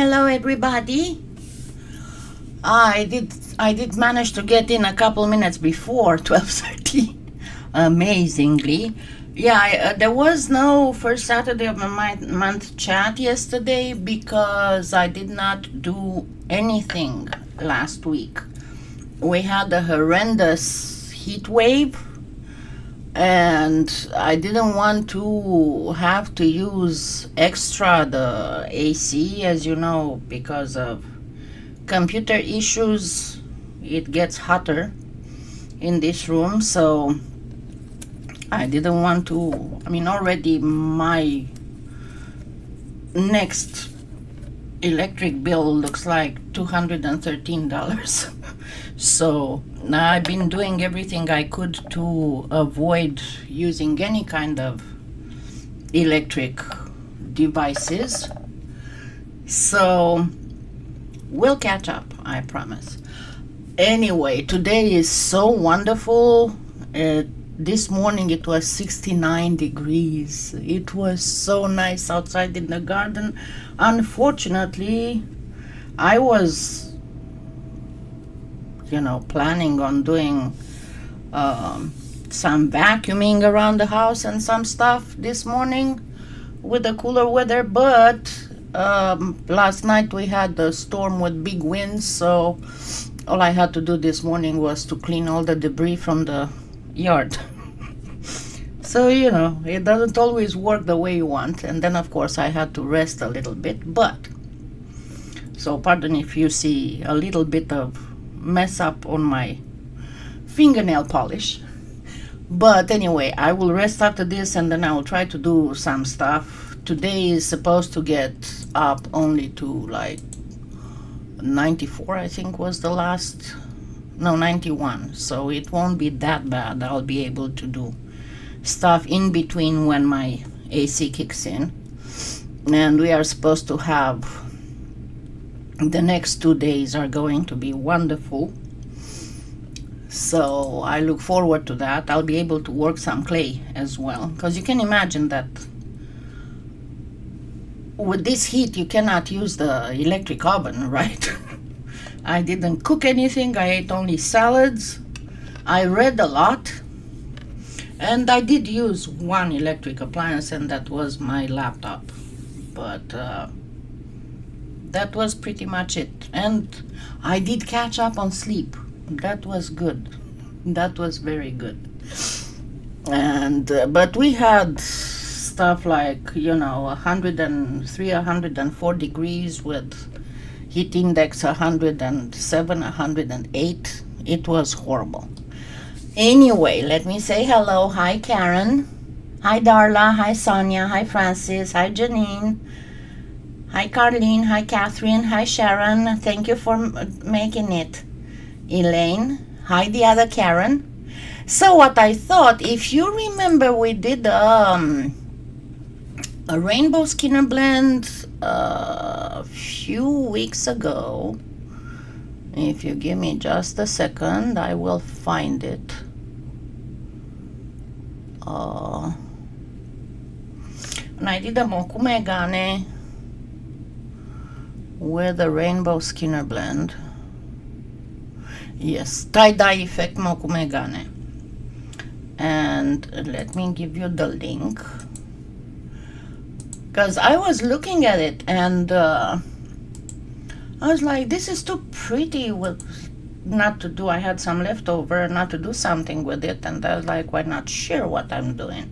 Hello everybody. I did manage to get in a couple minutes before 12:30. Amazingly. Yeah, there was no first Saturday of my month chat yesterday because I did not do anything last week. We had a horrendous heat wave and I didn't want to have to use extra the AC, as you know, because of computer issues. It gets hotter in this room, so I didn't want to. Already my next electric bill looks like $213. So I've been doing everything I could to avoid using any kind of electric devices. So we'll catch up, I promise. Anyway, today is so wonderful. This morning it was 69 degrees. It was so nice outside in the garden. Unfortunately, I was planning on doing some vacuuming around the house and some stuff this morning with the cooler weather, but last night we had a storm with big winds, so all I had to do this morning was to clean all the debris from the yard. So it doesn't always work the way you want, and then of course I had to rest a little bit, so pardon if you see a little bit of mess up on my fingernail polish, but anyway, I will rest after this and then I will try to do some stuff. Today is supposed to get up only to like 94, I think was the last, no, 91, so it won't be that bad. I'll be able to do stuff in between when my AC kicks in, and we are supposed to have the next 2 days are going to be wonderful, so I look forward to that. I'll be able to work some clay as well, because you can imagine that with this heat you cannot use the electric oven, right? I didn't cook anything. I ate only salads. I read a lot, and I did use one electric appliance, and that was my laptop, but that was pretty much it. And I did catch up on sleep. That was good. That was very good. And but we had stuff like 103, 104 degrees with heat index 107, 108. It was horrible. Anyway, let me say hello. Hi Karen, hi Darla, hi Sonia, hi Francis, hi Janine, hi Carlene, hi Catherine, hi Sharon. Thank you for making it. Elaine, hi the other Karen. So what I thought, if you remember, we did a rainbow Skinner blend a few weeks ago. If you give me just a second, I will find it. And I did a mokumegane with a rainbow Skinner blend. Yes, tie-dye effect mokumegane. And let me give you the link, because I was looking at it and I was like, this is too pretty not to do. I had some leftover, not to do something with it, and I was like, why not share what I'm doing?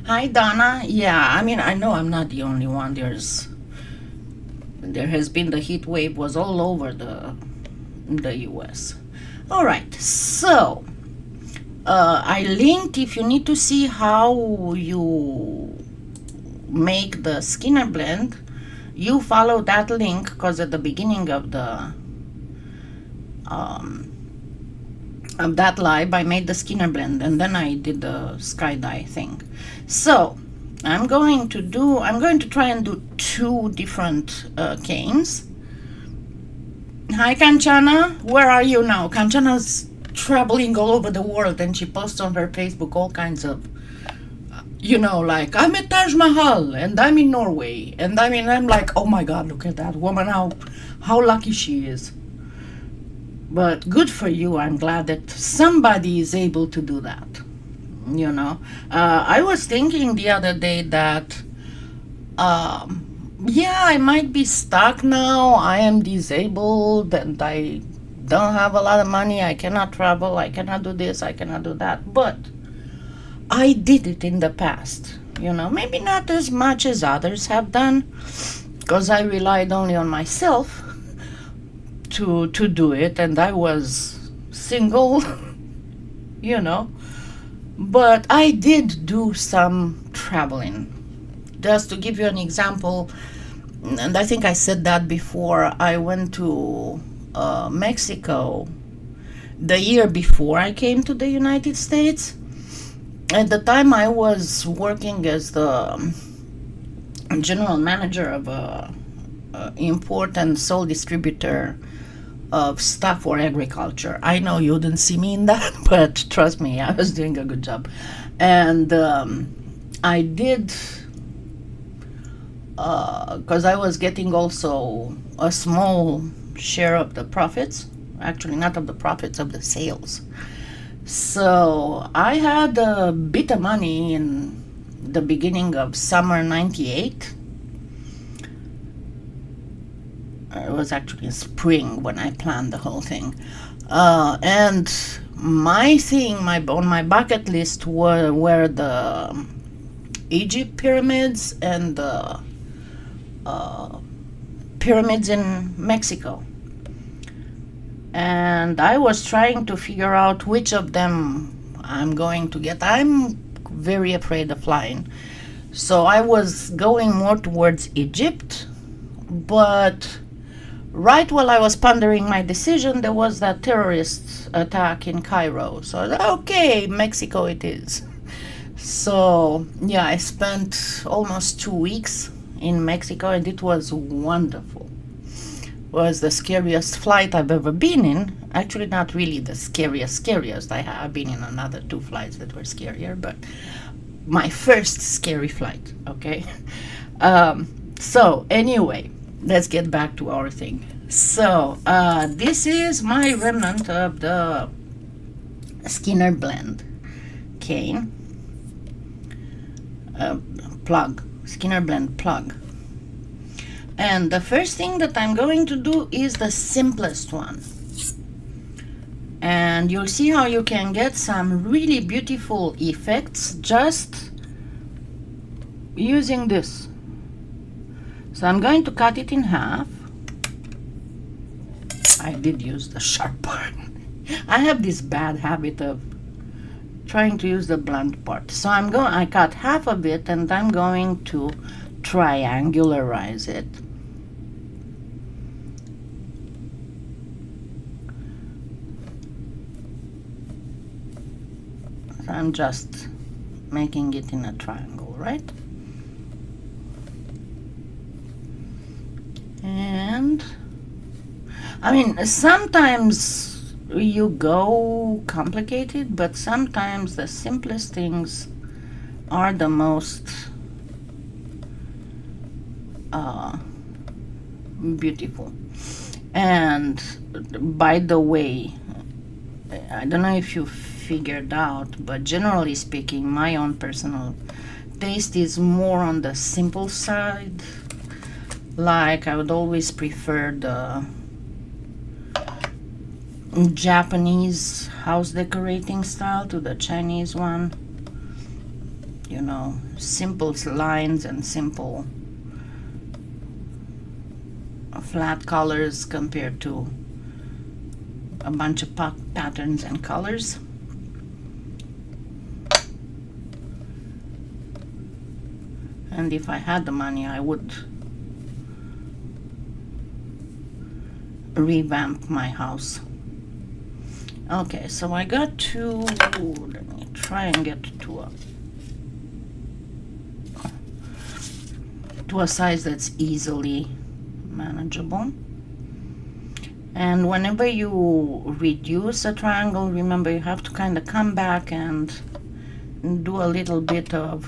Hi Donna. Yeah, I know I'm not the only one. There has been, the heat wave was all over the US. All right, so I linked, if you need to see how you make the Skinner blend, you follow that link, because at the beginning of that live I made the Skinner blend, and then I did the sky dye thing. So I'm going to try and do two different canes. Hi Kanchana, where are you now? Kanchana's traveling all over the world, and she posts on her Facebook all kinds of Like I'm at Taj Mahal and I'm in Norway, and I'm like, oh my God, look at that woman, how lucky she is. But good for you. I'm glad that somebody is able to do that. I was thinking the other day that, yeah, I might be stuck now. I am disabled and I don't have a lot of money. I cannot travel. I cannot do this. I cannot do that. But I did it in the past. Maybe not as much as others have done, because I relied only on myself to do it, and I was single, you know. But I did do some traveling. Just to give you an example, and I think I said that before, I went to Mexico the year before I came to the United States. At the time, I was working as the general manager of a import and sole distributor of stuff for agriculture. I know you didn't see me in that, but trust me, I was doing a good job. And I did, because I was getting also a small share of the profits, actually not of the profits, of the sales. So I had a bit of money in the beginning of summer 98. It was actually in spring when I planned the whole thing. And my thing, on my bucket list were the Egypt pyramids and the pyramids in Mexico. And I was trying to figure out which of them I'm going to get. I'm very afraid of flying. So I was going more towards Egypt, but right while I was pondering my decision, there was that terrorist attack in Cairo. So I thought, okay, Mexico it is. So yeah, I spent almost 2 weeks in Mexico, and it was wonderful. It was the scariest flight I've ever been in. Actually, not really the scariest. I've been in another 2 flights that were scarier, but my first scary flight, okay? So anyway, let's get back to our thing. So this is my remnant of the Skinner blend cane plug, Skinner blend plug. And the first thing that I'm going to do is the simplest one. And you'll see how you can get some really beautiful effects just using this. So I'm going to cut it in half. I did use the sharp part. I have this bad habit of trying to use the blunt part. So I cut half of it, and I'm going to triangularize it. So I'm just making it in a triangle, right? And I mean, sometimes you go complicated, but sometimes the simplest things are the most beautiful. And by the way, I don't know if you figured out, but generally speaking, my own personal taste is more on the simple side. Like, I would always prefer the Japanese house decorating style to the Chinese one. You know, simple lines and simple flat colors compared to a bunch of patterns and colors. And if I had the money, I would revamp my house. Okay, so I got to, let me try and get to a size that's easily manageable. And whenever you reduce a triangle, remember you have to kind of come back and do a little bit of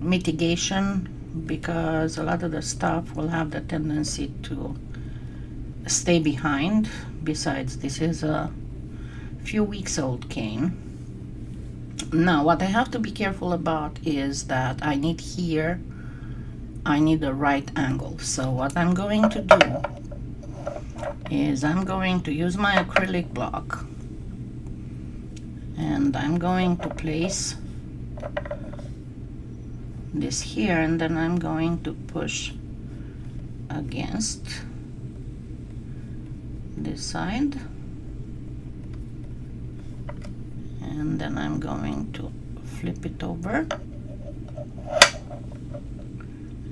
mitigation, because a lot of the stuff will have the tendency to stay behind. Besides, this is a few weeks old cane. Now what I have to be careful about is that I need a right angle. So what I'm going to do is I'm going to use my acrylic block, and I'm going to place this here, and then I'm going to push against this side, and then I'm going to flip it over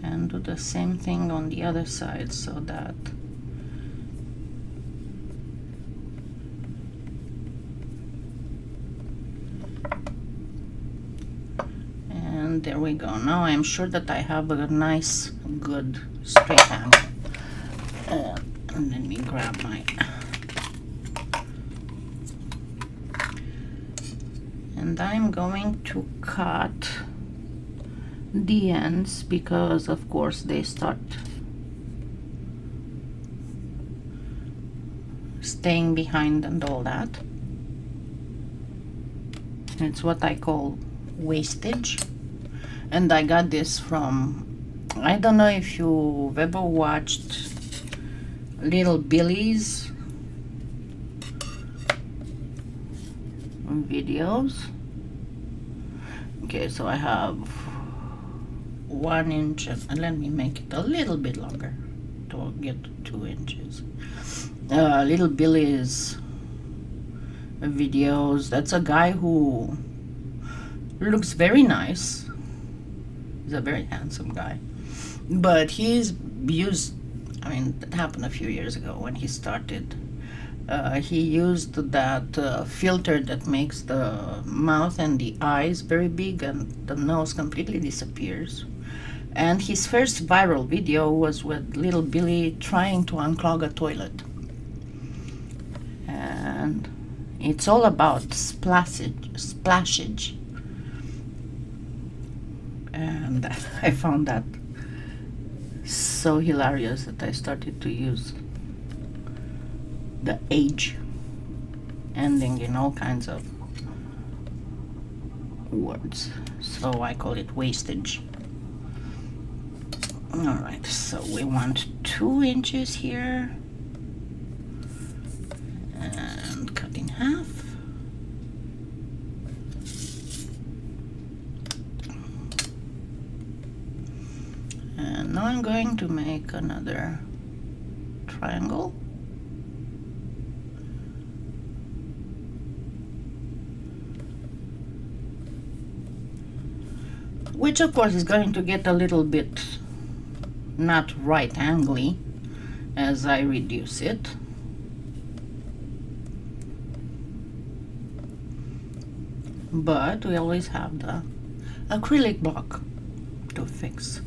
and do the same thing on the other side, so that and there we go. Now I'm sure that I have a nice good straight angle. And let me grab my and I'm going to cut the ends, because of course they start staying behind and all that. It's what I call wastage, and I got this from, I don't know if you've ever watched Little Billy's videos. Okay, so I have 1 inch, and let me make it a little bit longer to get to 2 inches. Little Billy's videos. That's a guy who looks very nice. He's a very handsome guy, but he's used, I mean, that happened a few years ago when he started. He used that filter that makes the mouth and the eyes very big and the nose completely disappears. And his first viral video was with little Billy trying to unclog a toilet. And it's all about splashage. And I found that so hilarious that I started to use the age ending in all kinds of words. So I call it wastage. Alright, so we want 2 inches here and cut in half. And now I'm going to make another triangle. Which of course is going to get a little bit not right angly as I reduce it. But we always have the acrylic block to fix.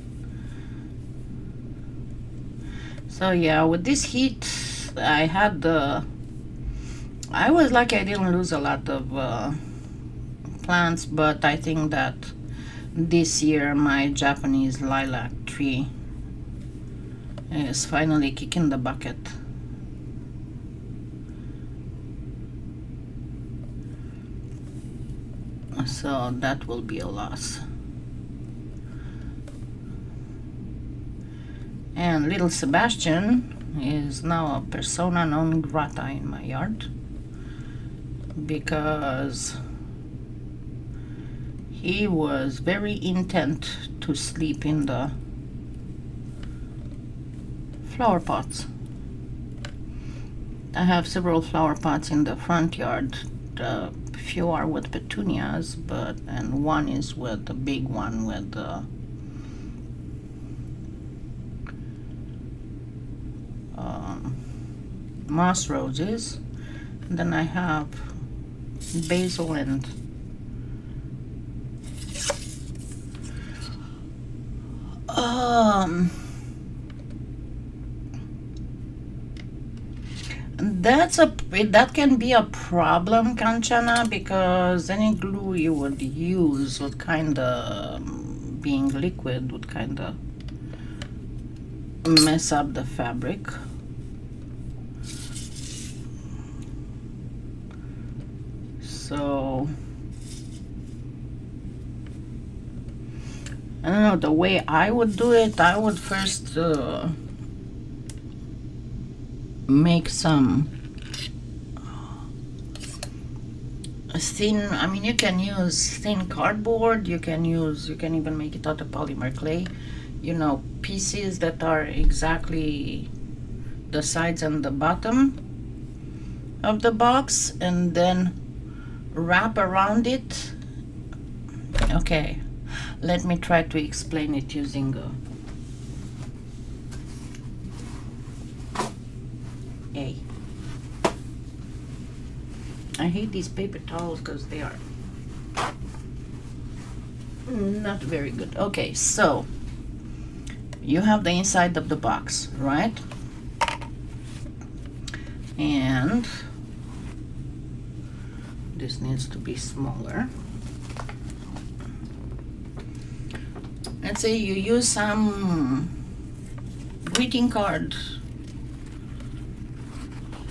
So yeah, with this heat, I was lucky I didn't lose a lot of plants, but I think that this year my Japanese lilac tree is finally kicking the bucket. So that will be a loss. And little Sebastian is now a persona non grata in my yard, because he was very intent to sleep in the flower pots. I have several flower pots in the front yard. A few are with petunias, and one is with the big one with moss roses. And then I have basil and that can be a problem, Kalyana, because any glue you would use would kind of being liquid would kind of mess up the fabric. So I don't know, the way I would do it, I would first make some thin, I mean, you can use thin cardboard, you can even make it out of polymer clay, you know, pieces that are exactly the sides and the bottom of the box, and then wrap around it. Okay, let me try to explain it using I hate these paper towels because they are not very good. Okay, so you have the inside of the box, right? And this needs to be smaller. Let's say you use some greeting card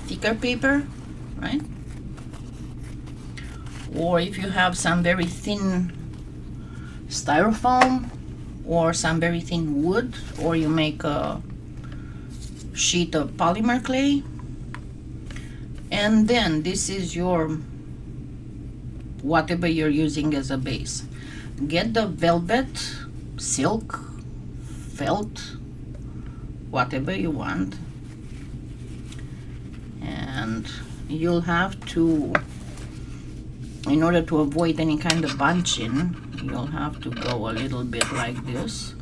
thicker paper, right? Or if you have some very thin styrofoam or some very thin wood, or you make a sheet of polymer clay, and then this is your whatever you're using as a base. Get the velvet, silk, felt, whatever you want, and you'll have to, in order to avoid any kind of bunching, you'll have to go a little bit like this.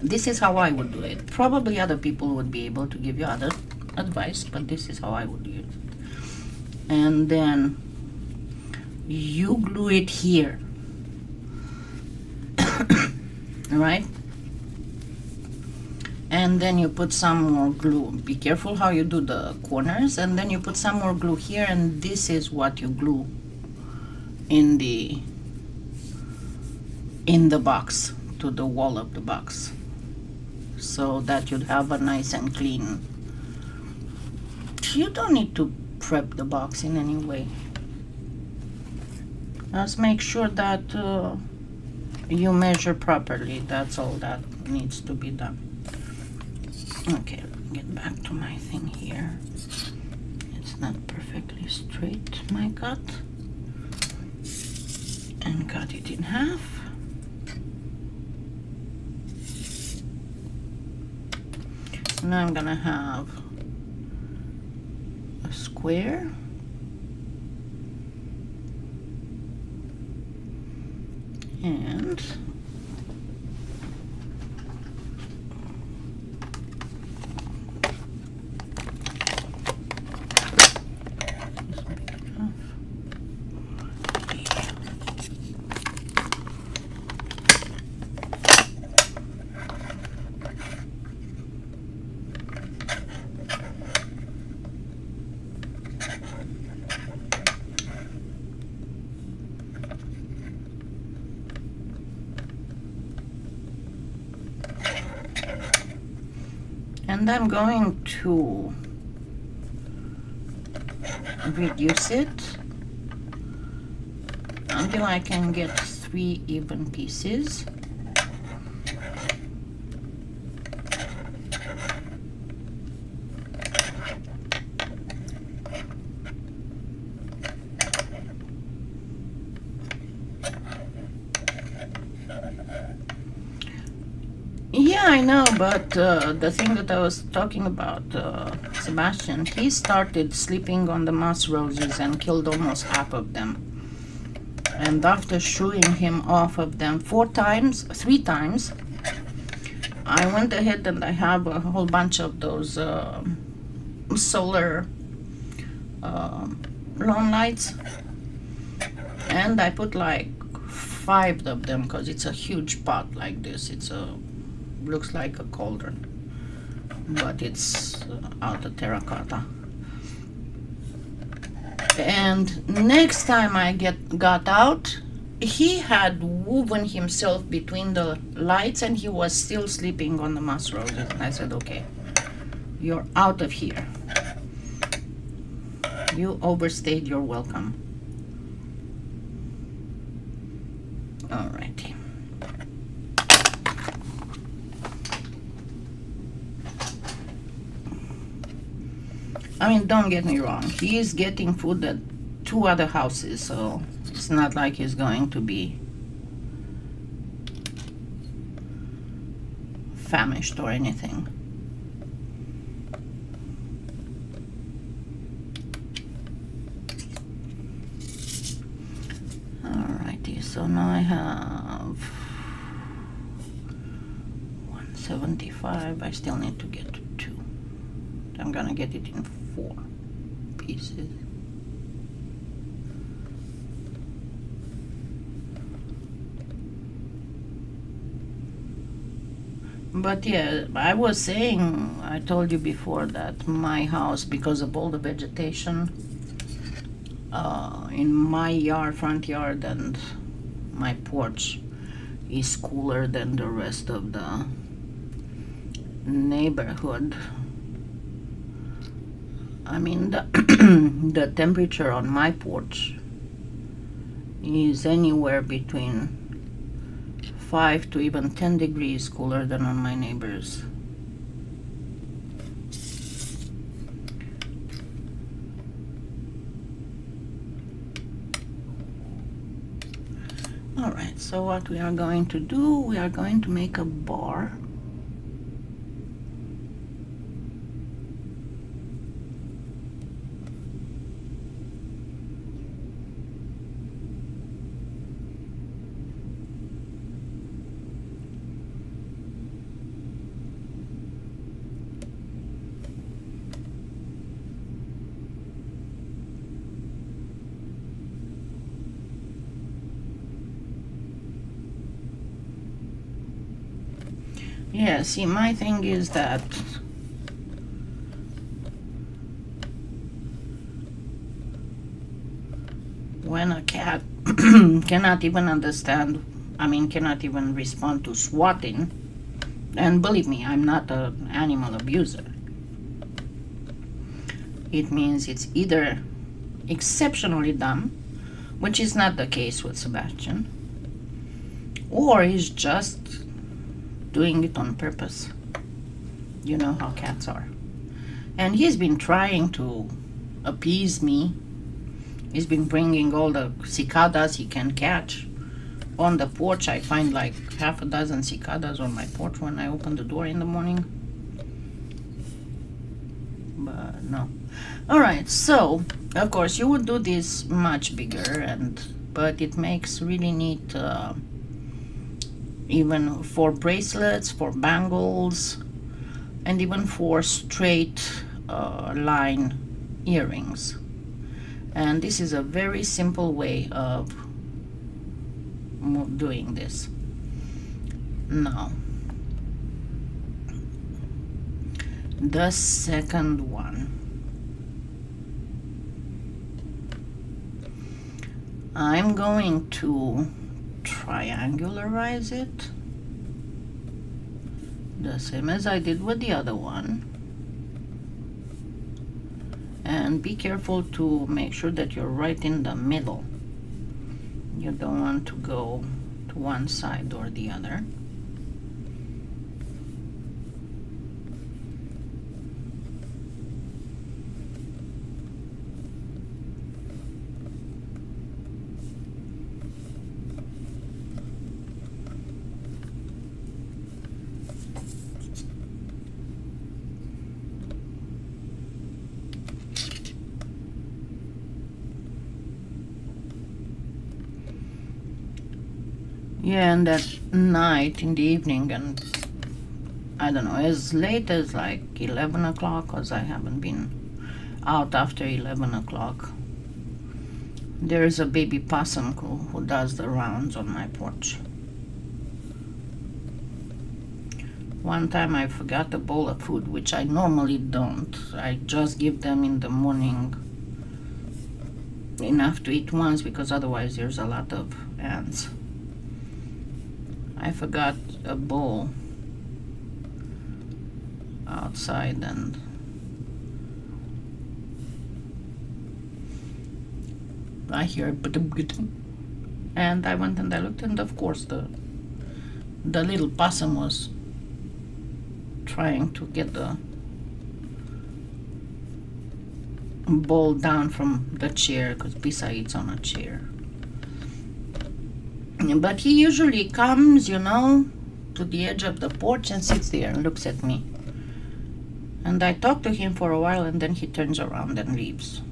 This is how I would do it. Probably other people would be able to give you other advice, but this is how I would do it. And then you glue it here. Right? And then you put some more glue. Be careful how you do the corners. And then you put some more glue here, and this is what you glue in the box, to the wall of the box, so that you'd have a nice and clean. You don't need to prep the box in any way. Just make sure that you measure properly. That's all that needs to be done. Okay, get back to my thing here. It's not perfectly straight, my cut. And cut it in half. Now I'm gonna have a square. And I'm going to reduce it until I can get 3 even pieces. Yeah, I know, but the thing that I was talking about, Sebastian, he started sleeping on the moss roses and killed almost half of them. And after shooing him off of them 3 times, I went ahead and I have a whole bunch of those solar lawn lights. And I put like 5 of them, because it's a huge pot like this. It's looks like a cauldron, but it's out of terracotta. And next time I got out, he had woven himself between the lights and he was still sleeping on the moss roses. And I said, okay, you're out of here. You overstayed your welcome. Alrighty. I mean, don't get me wrong. He is getting food at 2 other houses, so it's not like he's going to be famished or anything. Alrighty, so now I have 175. I still need to get 2. I'm gonna get it in 4 pieces. But yeah, I was saying, I told you before that my house, because of all the vegetation in my yard, front yard, and my porch is cooler than the rest of the neighborhood. I mean, the temperature on my porch is anywhere between 5 to even 10 degrees cooler than on my neighbors. Alright, so what we are going to do, we are going to make a bar. Yeah, see, my thing is that when a cat cannot even understand, I mean, cannot even respond to swatting, and believe me, I'm not an animal abuser. It means it's either exceptionally dumb, which is not the case with Sebastian, or he's just doing it on purpose. You know how cats are. And he's been trying to appease me. He's been bringing all the cicadas he can catch. On the porch, I find like half a dozen cicadas on my porch when I open the door in the morning. But no. Alright, so, of course, you would do this much bigger, but it makes really neat even for bracelets, for bangles, and even for straight line earrings. And this is a very simple way of doing this. Now, the second one, I'm going to triangularize it the same as I did with the other one, and be careful to make sure that you're right in the middle. You don't want to go to one side or the other. Yeah, and at night, in the evening, and I don't know, as late as like 11 o'clock, because I haven't been out after 11 o'clock, there is a baby possum who does the rounds on my porch. One time I forgot a bowl of food, which I normally don't. I just give them in the morning enough to eat once, because otherwise there's a lot of ants. I forgot a bowl outside, and I hear it, and I went and I looked, and of course the little possum was trying to get the bowl down from the chair, because Pisa eats on a chair. But he usually comes, you know, to the edge of the porch and sits there and looks at me. And I talk to him for a while, and then he turns around and leaves.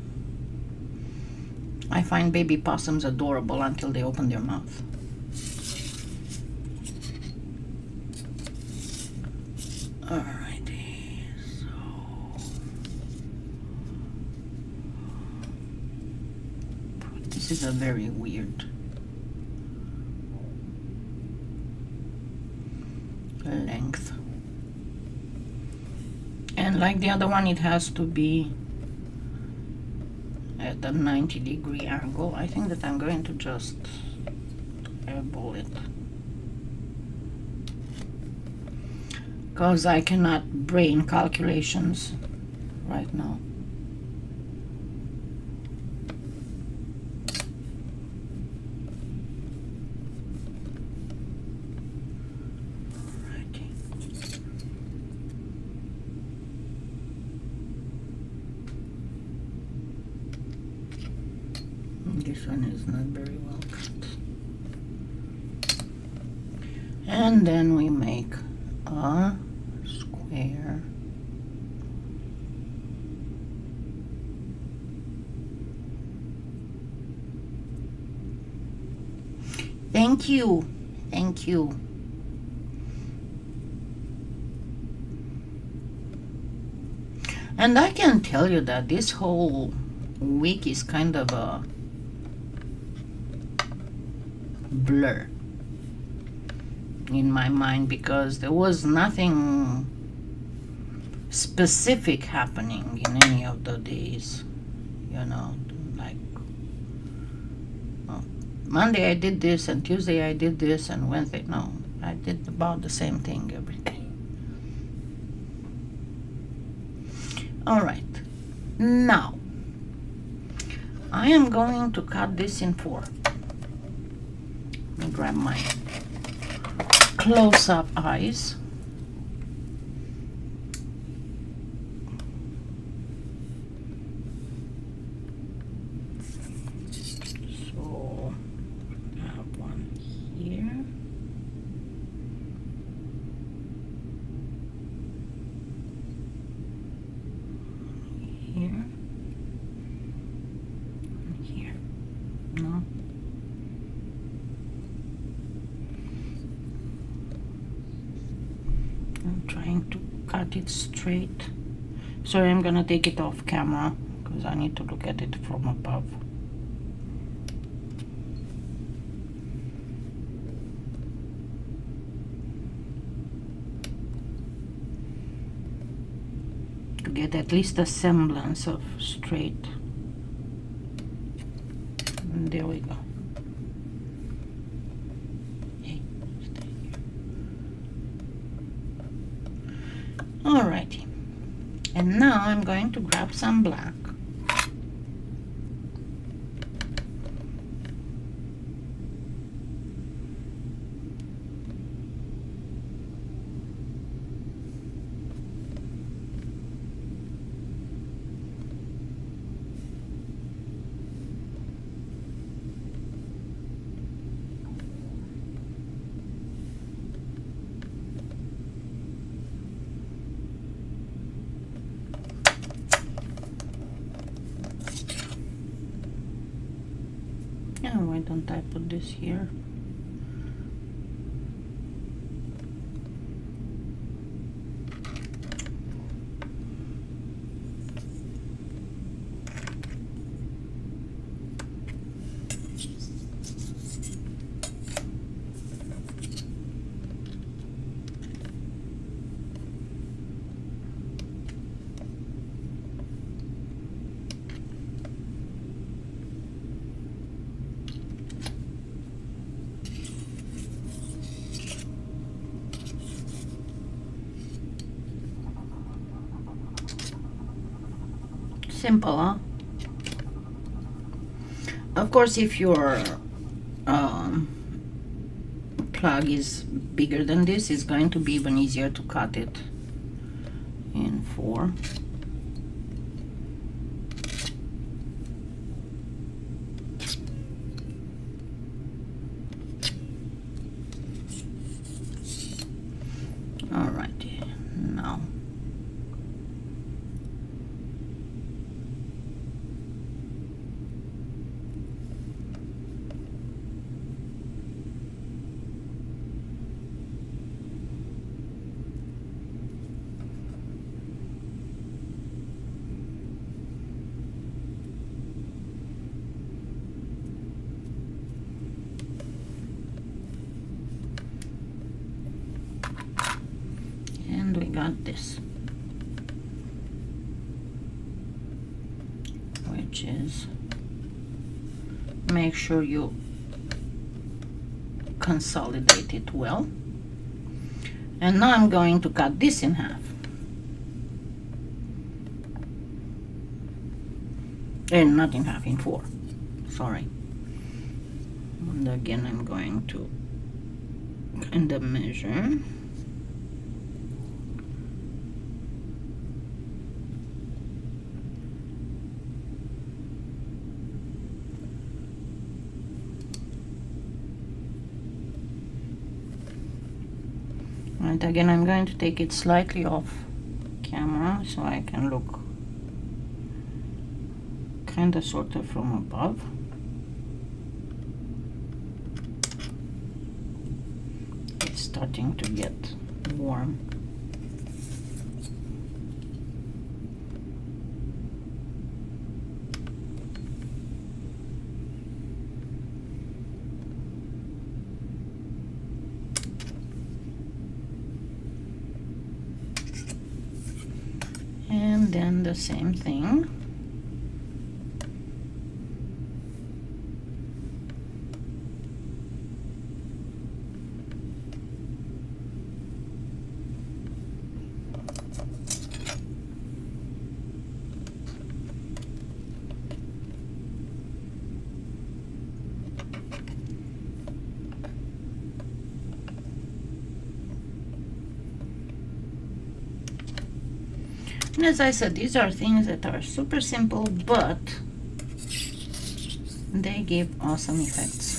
I find baby possums adorable until they open their mouth. Alrighty, so this is a very weird length. And like the other one, it has to be at a 90-degree angle. I think that I'm going to just airball it, because I cannot brain calculations right now. This one is not very well cut. And then we make a square. Thank you. Thank you. And I can tell you that this whole week is kind of a blur in my mind, because there was nothing specific happening in any of the days, you know, like Monday I did this, and Tuesday I did this, and Wednesday, no, I did about the same thing every day. All right, now I am going to cut this in 4. Let me grab my close-up eyes. So I have one here. Here. And here. No. I'm trying to cut it straight. Sorry, I'm gonna take it off camera because I need to look at it from above. To get at least a semblance of straight. And there we go. Alrighty, and now I'm going to grab some black. Oh, why don't I put this here? Simple, huh? Of course, if your plug is bigger than this, it's going to be even easier to cut it in 4. Alrighty, now we got this, which is, make sure you consolidate it well. And now I'm going to cut this in half. And not in half, in 4. Sorry. And again, I'm going to kind of measure. And again, I'm going to take it slightly off camera so I can look kind of sort of from above. It's starting to get warm. And then the same thing. And as I said, these are things that are super simple, but they give awesome effects.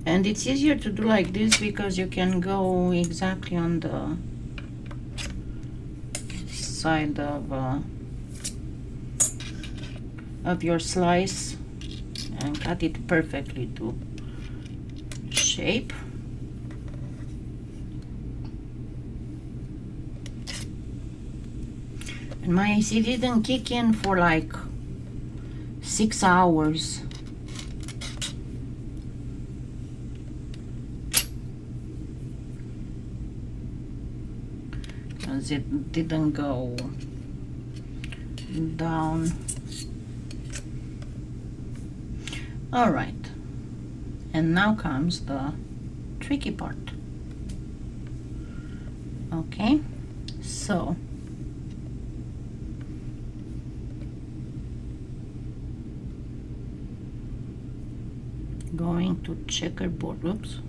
And it's easier to do like this because you can go exactly on the side of your slice and cut it perfectly to shape. And my AC didn't kick in for like 6 hours. It didn't go down. All right, and now comes the tricky part. Okay, so going to checkerboard. Oops,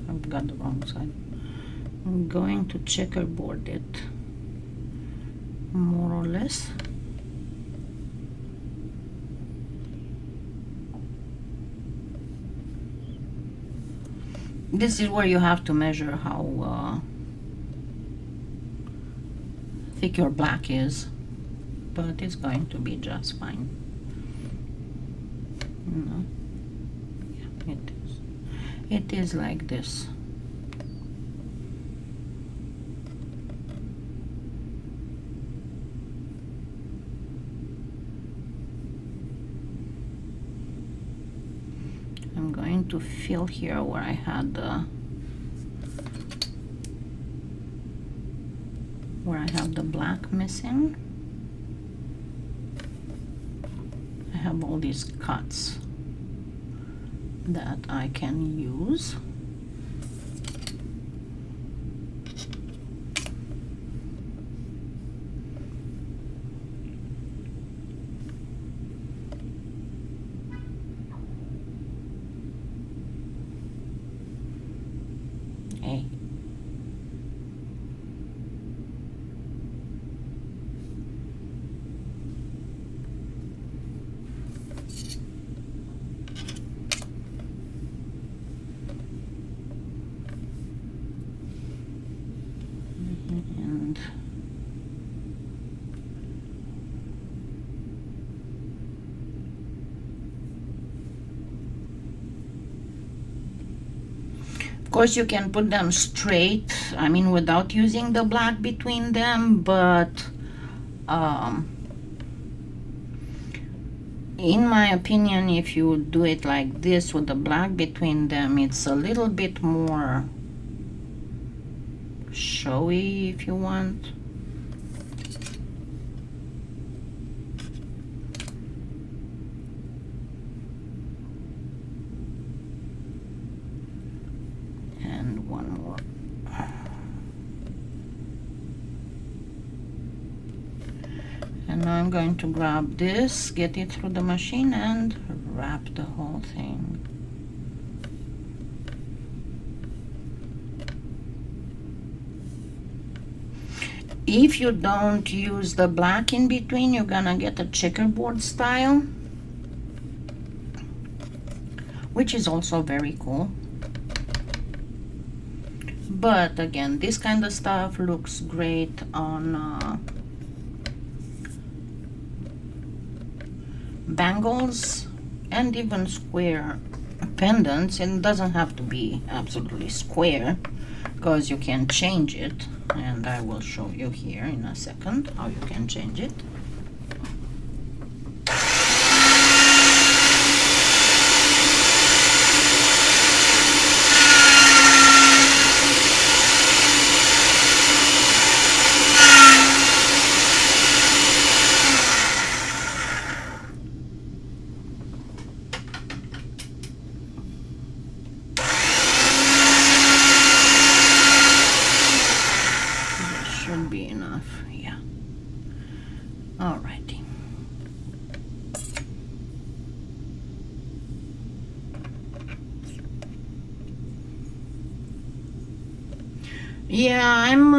I've got the wrong side. I'm going to checkerboard it more or less. This is where you have to measure how thick your black is, but it's going to be just fine. No. Yeah, it is. It is like this. I'm going to fill here where I had the where I have the black missing. I have all these cuts that I can use. Okay. And of course you can put them straight, I mean without using the black between them, but in my opinion, if you do it like this with the black between them, it's a little bit more showy if you want. And one more. And now I'm going to grab this, get it through the machine, and wrap the whole thing. If you don't use the black in between, you're gonna get a checkerboard style, which is also very cool. But again, this kind of stuff looks great on bangles and even square pendants. It doesn't have to be absolutely square because you can change it, and I will show you here in a second how you can change it. Should be enough, yeah. Alrighty. Yeah, I'm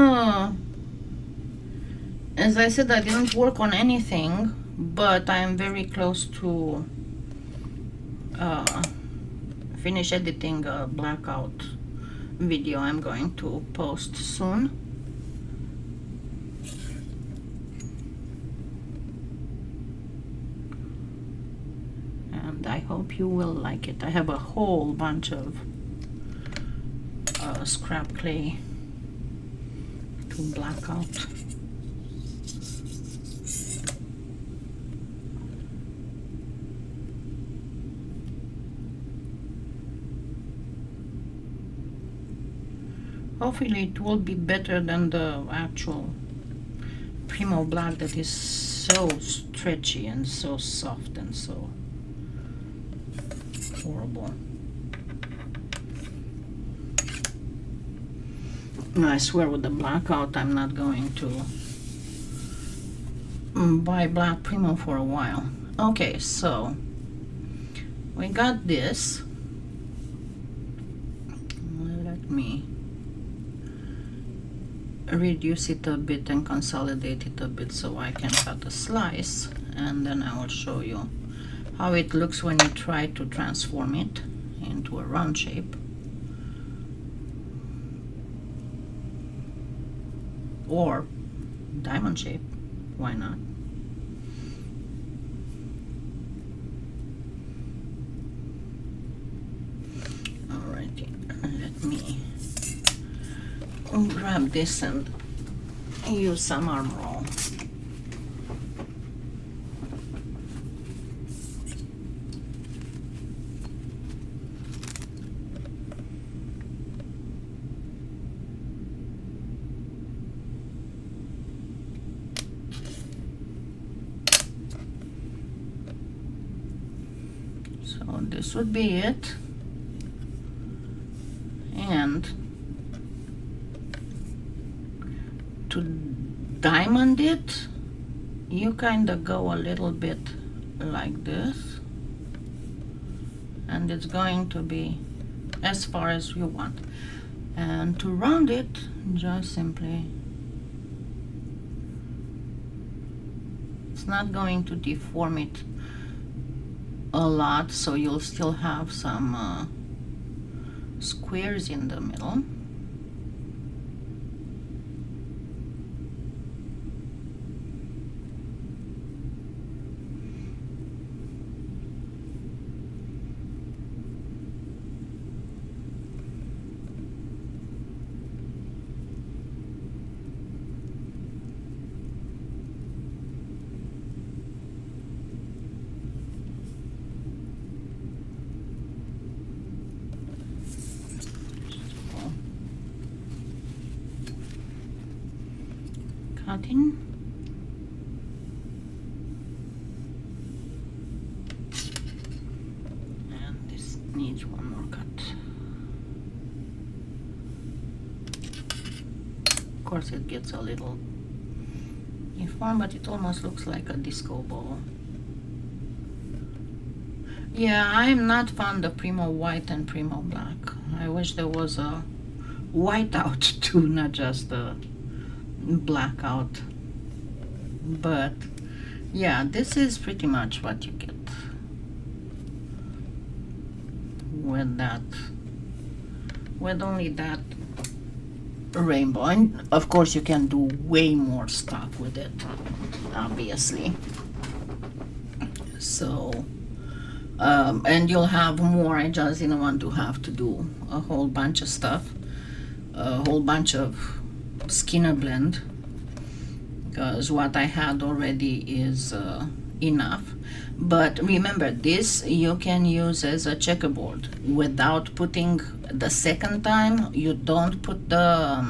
as I said, I didn't work on anything, but I'm very close to finish editing a blackout video I'm going to post soon. I hope you will like it. I have a whole bunch of scrap clay to black out. Hopefully it will be better than the actual Premo black that is so stretchy and so soft and so horrible. I swear with the blackout I'm not going to buy black Premo for a while. Okay, so we got this. Let me reduce it a bit and consolidate it a bit so I can cut a slice, and then I will show you how it looks when you try to transform it into a round shape or diamond shape. Why not? Alrighty, let me grab this and use some arm roll. this would be it. And to diamond it, you kind of go a little bit like this, and it's going to be as far as you want. And to round it, just simply, it's not going to deform it a lot, so you'll still have some squares in the middle. Cutting. And this needs one more cut. Of course it gets a little uniform, but it almost looks like a disco ball. Yeah, I'm not fond of Premo white and Premo black. I wish there was a white out too, not just a blackout. But yeah, this is pretty much what you get with that, with only that rainbow. And of course you can do way more stuff with it, obviously. So and you'll have more. I just didn't want to have to do a whole bunch of stuff, a whole bunch of Skinner blend, because what I had already is enough. But remember, this you can use as a checkerboard without putting the second time. You don't put the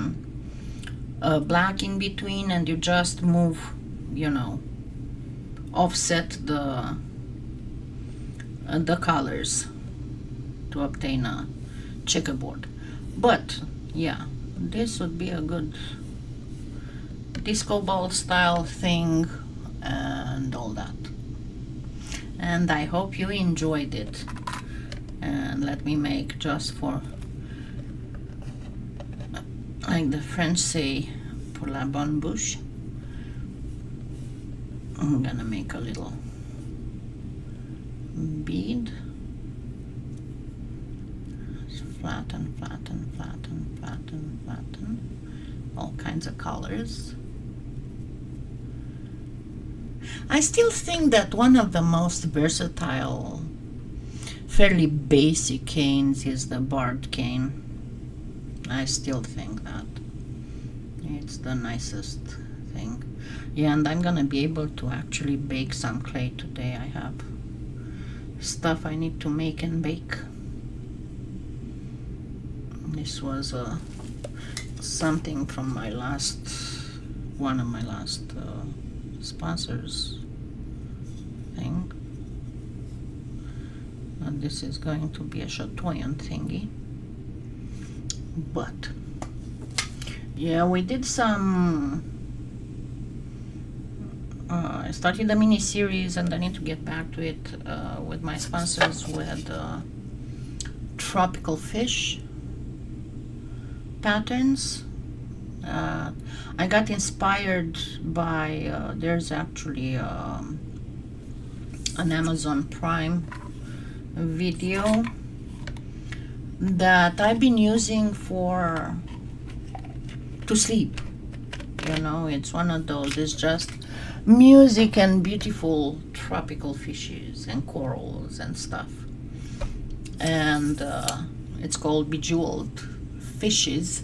black in between, and you just move, you know, offset the colors to obtain a checkerboard. But yeah, this would be a good disco ball style thing and all that. And I hope you enjoyed it. And let me make, just for, like the French say, pour la bonne bouche, I'm gonna make a little bead. Flatten, flatten, flatten, flatten, flatten. All kinds of colors. I still think that one of the most versatile, fairly basic canes is the barred cane. I still think that it's the nicest thing. Yeah, and I'm gonna be able to actually bake some clay today. I have stuff I need to make and bake. This was something from my last, one of my last sponsors thing. And this is going to be a Chatoyan thingy. But yeah, we did some I started a mini series, and I need to get back to it with my sponsors with tropical fish patterns. I got inspired by there's actually an Amazon Prime video that I've been using to sleep. You know, it's one of those, it's just music and beautiful tropical fishes and corals and stuff. And it's called Bejeweled Fishes.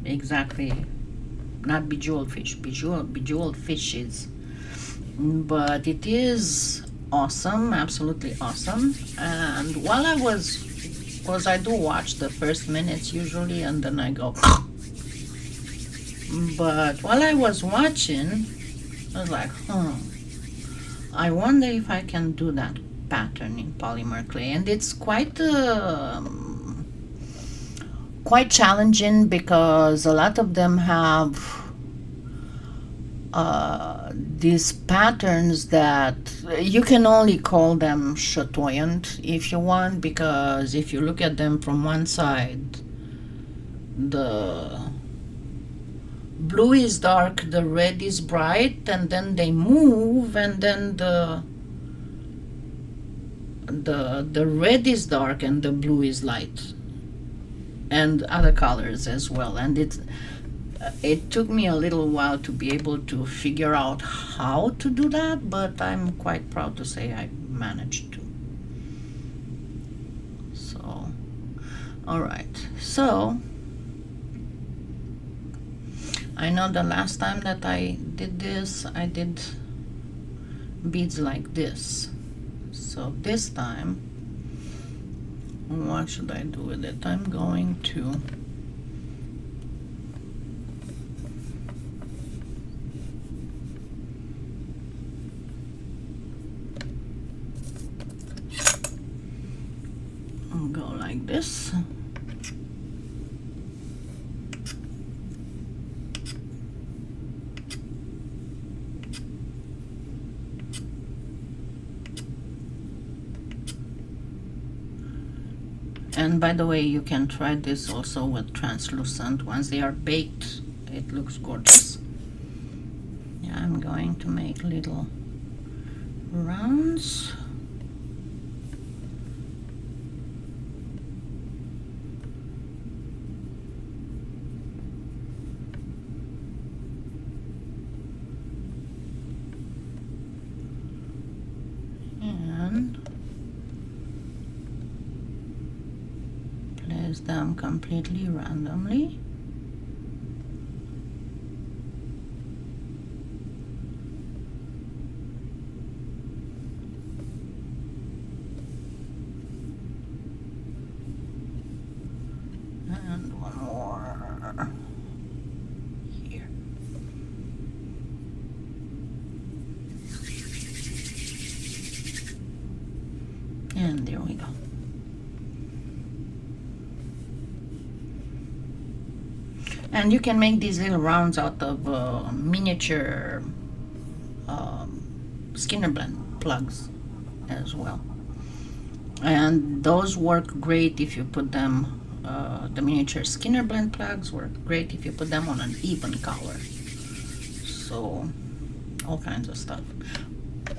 Exactly, not bejeweled fish, bejeweled fishes. But it is awesome, absolutely awesome. And while I was, because I do watch the first minutes usually, and then I go. But while I was watching, I was like, I wonder if I can do that pattern in polymer clay, and it's quite challenging because a lot of them have these patterns that you can only call them chatoyant if you want, because if you look at them from one side, the blue is dark, the red is bright, and then they move, and then the red is dark and the blue is light, and other colors as well. And it took me a little while to be able to figure out how to do that, but I'm quite proud to say I managed to. So, all right. So, I know the last time that I did this, I did beads like this. So this time, what should I do with it? I'm going to go like this. And by the way, you can try this also with translucent. Once they are baked, it looks gorgeous. Yeah, I'm going to make little rounds. And place them completely randomly. And one more here. And there we go. And you can make these little rounds out of miniature Skinner blend plugs as well. And those work great if you put them, the miniature Skinner blend plugs work great if you put them on an even color. So, all kinds of stuff.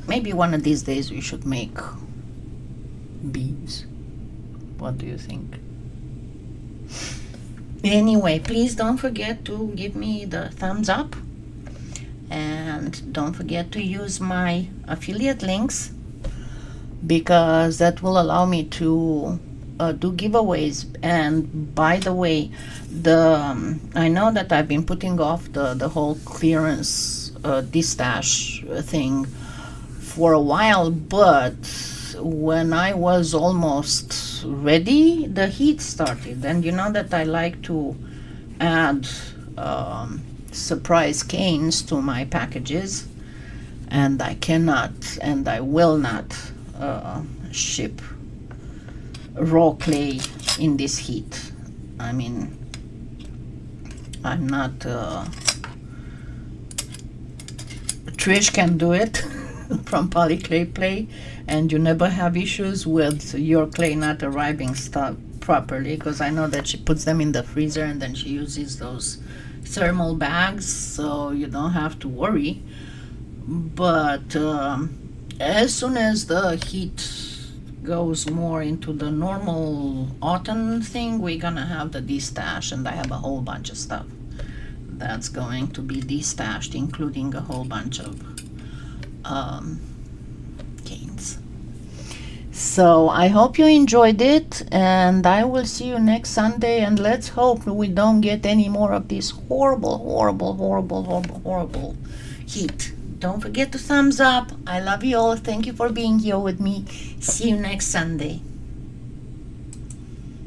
Maybe one of these days we should make beads. What do you think? Anyway, please don't forget to give me the thumbs up, and don't forget to use my affiliate links, because that will allow me to do giveaways. And by the way, I know that I've been putting off the whole clearance destash thing for a while, but when I was almost ready, the heat started. And you know that I like to add surprise canes to my packages, and I cannot and I will not ship raw clay in this heat. I mean, I'm not Trish can do it from PolyClay Play, and you never have issues with your clay not arriving stuff properly, because I know that she puts them in the freezer and then she uses those thermal bags, so you don't have to worry. But as soon as the heat goes more into the normal autumn thing, we're gonna have the destash, and I have a whole bunch of stuff that's going to be destashed, including a whole bunch of canes. So I hope you enjoyed it, and I will see you next Sunday, and let's hope we don't get any more of this horrible heat. Don't forget to thumbs up. I love you all. Thank you for being here with me. See you next Sunday.